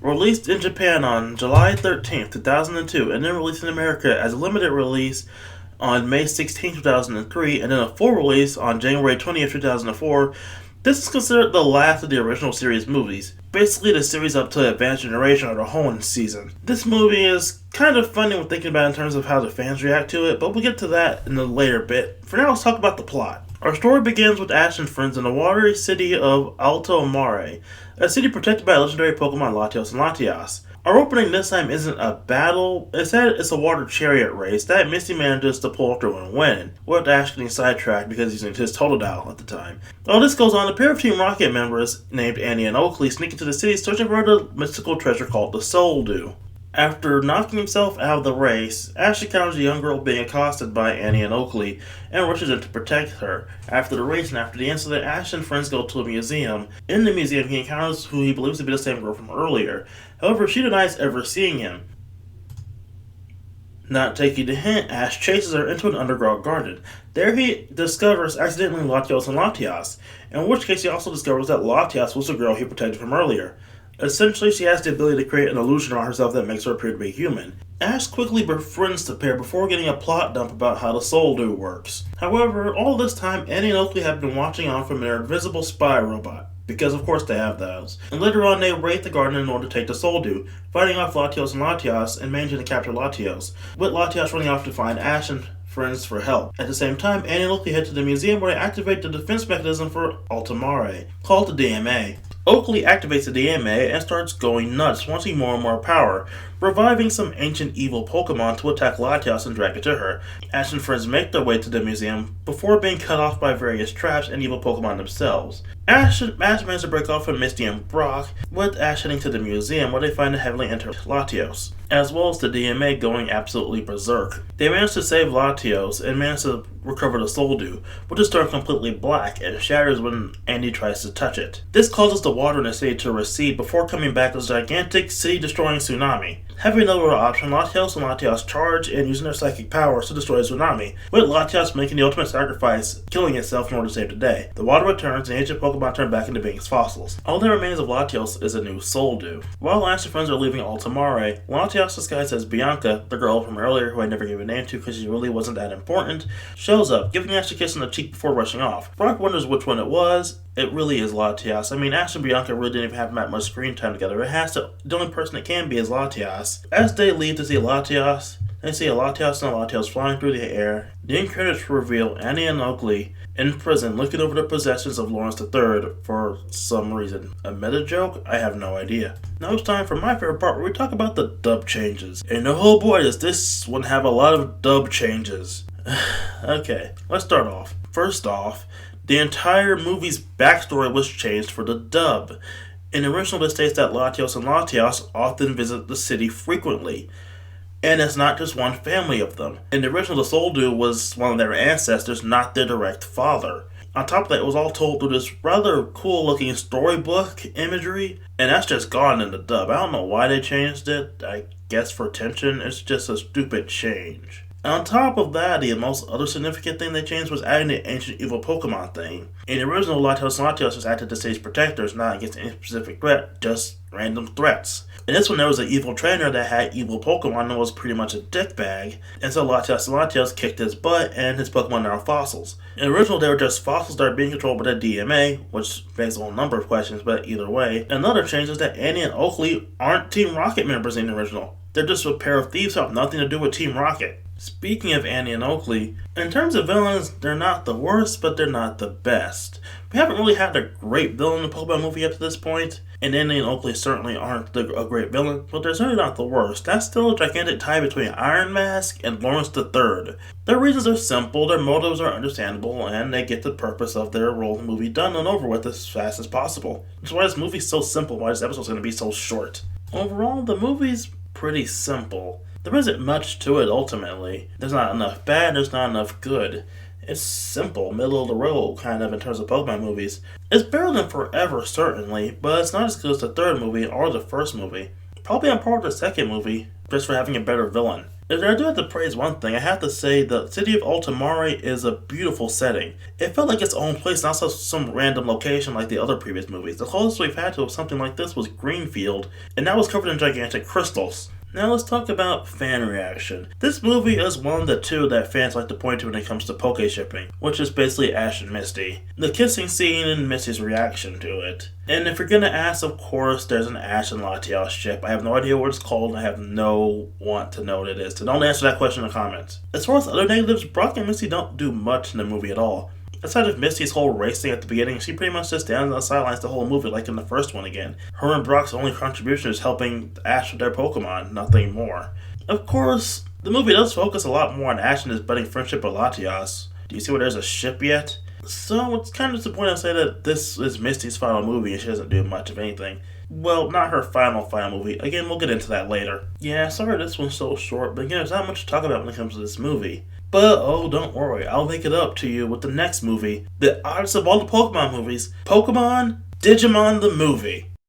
Released in Japan on July 13th, 2002, and then released in America as a limited release on May 16th, 2003, and then a full release on January 20th, 2004. This is considered the last of the original series movies. Basically, the series up to Advanced Generation or the Hoenn season. This movie is kind of funny when thinking about it in terms of how the fans react to it, but we'll get to that in a later bit. For now, let's talk about the plot. Our story begins with Ash and friends in the watery city of Alto Mare, a city protected by legendary Pokemon Latios and Latias. Our opening this time isn't a battle, instead it's a water chariot race that Misty manages to pull through and win, with Ash getting sidetracked because he's using his Totodile at the time. While this goes on, a pair of Team Rocket members, named Annie and Oakley, sneak into the city searching for the mystical treasure called the Soul Dew. After knocking himself out of the race, Ash encounters a young girl being accosted by Annie and Oakley and rushes in to protect her. After the race and after the incident, Ash and friends go to a museum. In the museum, he encounters who he believes to be the same girl from earlier. However, she denies ever seeing him. Not taking the hint, Ash chases her into an underground garden. There he discovers accidentally Latios and Latias, in which case he also discovers that Latias was the girl he protected from earlier. Essentially, she has the ability to create an illusion on herself that makes her appear to be human. Ash quickly befriends the pair before getting a plot dump about how the Soul Dew works. However, all this time, Annie and Oakley have been watching on from their invisible spy robot, because of course they have those. And later on, they raid the garden in order to take the Soul Dew, fighting off Latios and Latias and managing to capture Latios, with Latias running off to find Ash and friends for help. At the same time, Annie and Oakley head to the museum where they activate the defense mechanism for Alto Mare, called the DMA. Oakley activates the DMA and starts going nuts, wanting more and more power, reviving some ancient evil Pokemon to attack Latias and drag it to her. Ash and friends make their way to the museum before being cut off by various traps and evil Pokemon themselves. Ash manages to break off from Misty and Brock, with Ash heading to the museum where they find a heavily injured Latios, as well as the DMA going absolutely berserk. They manage to save Latios and manage to recover the Soul Dew, which is turned completely black and shatters when Andy tries to touch it. This causes the water in the city to recede before coming back as a gigantic city-destroying tsunami. Having no other option, Latios and Latias charge and using their psychic powers to destroy the tsunami, with Latias making the ultimate sacrifice, killing itself in order to save the day. The water returns and ancient Pokemon turn back into being fossils. All that remains of Latios is a new Soul Dew. While Ash and friends are leaving Alto Mare, Latias, disguised as Bianca, the girl from earlier who I never gave a name to because she really wasn't that important, shows up, giving Ash a kiss on the cheek before rushing off. Brock wonders which one it was. It really is Latias. I mean, Ash and Bianca really didn't even have that much screen time together. The only person it can be is Latias. As they leave to see Latias, they see a Latias and a Latios flying through the air. The end credits reveal Annie and Oakley in prison looking over the possessions of Lawrence III for some reason. A meta joke? I have no idea. Now it's time for my favorite part where we talk about the dub changes. And oh boy, does this one have a lot of dub changes. Okay, let's start off. First off, the entire movie's backstory was changed for the dub. In the original, it states that Latios and Latias often visit the city frequently, and it's not just one family of them. In the original, the Soul Dew was one of their ancestors, not their direct father. On top of that, it was all told through this rather cool-looking storybook imagery, and that's just gone in the dub. I don't know why they changed it. I guess for attention. It's just a stupid change. On top of that, the most other significant thing they changed was adding the ancient evil Pokemon thing. In the original, Latios and Latios was acted as city's protectors, not against any specific threat, just random threats. In this one, there was an evil trainer that had evil Pokemon and was pretty much a dickbag, and so Latios and Latios kicked his butt, and his Pokemon are now fossils. In the original, they were just fossils that are being controlled by the DMA, which begs a whole number of questions, but either way. Another change is that Annie and Oakley aren't Team Rocket members in the original. They're just a pair of thieves who have nothing to do with Team Rocket. Speaking of Annie and Oakley, in terms of villains, they're not the worst, but they're not the best. We haven't really had a great villain in the Pokemon movie up to this point, and Annie and Oakley certainly aren't a great villain, but they're certainly not the worst. That's still a gigantic tie between Iron Mask and Lawrence III. Their reasons are simple, their motives are understandable, and they get the purpose of their role in the movie done and over with as fast as possible. That's why this movie's so simple, why this episode's going to be so short. Overall, the movie's pretty simple. There isn't much to it ultimately. There's not enough bad, there's not enough good. It's simple, middle of the road, kind of, in terms of Pokemon movies. It's better than Forever, certainly, but it's not as good as the third movie or the first movie. Probably on par with the second movie, just for having a better villain. If I do have to praise one thing, I have to say the city of Ultimare is a beautiful setting. It felt like its own place, not some random location like the other previous movies. The closest we've had to something like this was Greenfield, and that was covered in gigantic crystals. Now let's talk about fan reaction. This movie is one of the two that fans like to point to when it comes to poke shipping, which is basically Ash and Misty. The kissing scene and Misty's reaction to it. And if you're gonna ask, of course, there's an Ash and Latias ship. I have no idea what it's called, and I have no want to know what it is. So don't answer that question in the comments. As far as other negatives, Brock and Misty don't do much in the movie at all. Aside of Misty's whole racing at the beginning, she pretty much just stands on the sidelines the whole movie like in the first one again. Her and Brock's only contribution is helping Ash with their Pokemon, nothing more. Of course, the movie does focus a lot more on Ash and his budding friendship with Latias. Do you see where there's a ship yet? So it's kind of disappointing to say that this is Misty's final movie and she doesn't do much of anything. Well, not her final movie. Again, we'll get into that later. Yeah, sorry this one's so short, but again, there's not much to talk about when it comes to this movie. But, oh, don't worry, I'll make it up to you with the next movie, the oddest of all the Pokemon movies, Pokemon Digimon the Movie.